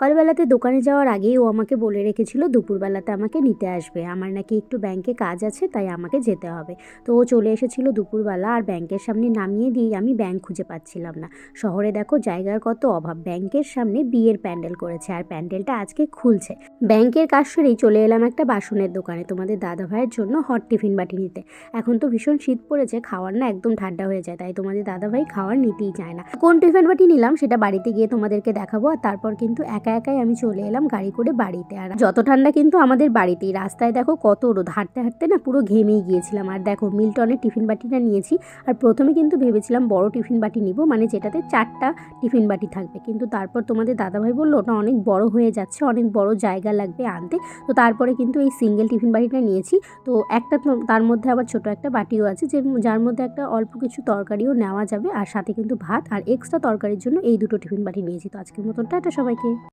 সকালবেলাতে দোকানে যাওয়ার আগেই ও আমাকে বলে রেখেছিল দুপুরবেলাতে আমাকে নিতে আসবে। আমার নাকি একটু ব্যাংকে কাজ আছে, তাই আমাকে যেতে হবে। তো ও চলে এসেছিল দুপুরবেলা, আর ব্যাংকের সামনে নামিয়ে দিয়েই আমি ব্যাংক খুঁজে পাচ্ছিলাম না। শহরে দেখো জায়গার কত অভাব। ব্যাংকের সামনে বিয়ের প্যান্ডেল করেছে, আর প্যান্ডেলটা আজকে খুলছে। ব্যাংকের কাজ সেরেই চলে এলাম একটা বাসনের দোকানে তোমাদের দাদাভাইয়ের জন্য হট টিফিন বাটি নিতে। এখন তো ভীষণ শীত পড়েছে, খাওয়ার না একদম ঠান্ডা হয়ে যায়, তাই তোমাদের দাদাভাই খাওয়ার নিতেই চায় না। কোন টিফিন বাটি নিলাম সেটা বাড়িতে গিয়ে তোমাদেরকে দেখাবো। আর তারপর কিন্তু একা একাই আমি চলে এলাম গাড়ি করে বাড়িতে। আর যত ঠান্ডা কিন্তু আমাদের বাড়িতেই, রাস্তায় দেখো কত রোদ, হাঁটতে হাঁটতে না পুরো ঘেমেই গিয়েছিলাম। আর দেখো মিল্টনের টিফিন বাটিটা নিয়েছি। আর প্রথমে কিন্তু ভেবেছিলাম বড় টিফিন বাটি নিব, মানে যেটাতে 4টা টিফিন বাটি থাকবে, কিন্তু তারপর তোমাদের দাদাভাই বললো ওটা অনেক বড় হয়ে যাচ্ছে, অনেক বড় জায়গা লাগবে আনতে। তো তারপরে কিন্তু এই সিঙ্গেল টিফিন বাটিটা নিয়েছি। তো একটা তার মধ্যে আবার ছোট একটা বাটিও আছে, যার মধ্যে একটা অল্প কিছু তরকারিও নেওয়া যাবে, আর সাথে কিন্তু ভাত আর এক্সট্রা তরকারির জন্য এই দুটো টিফিন বাটি নিয়েছি। তো আজকের মতন টাটা সবাইকে।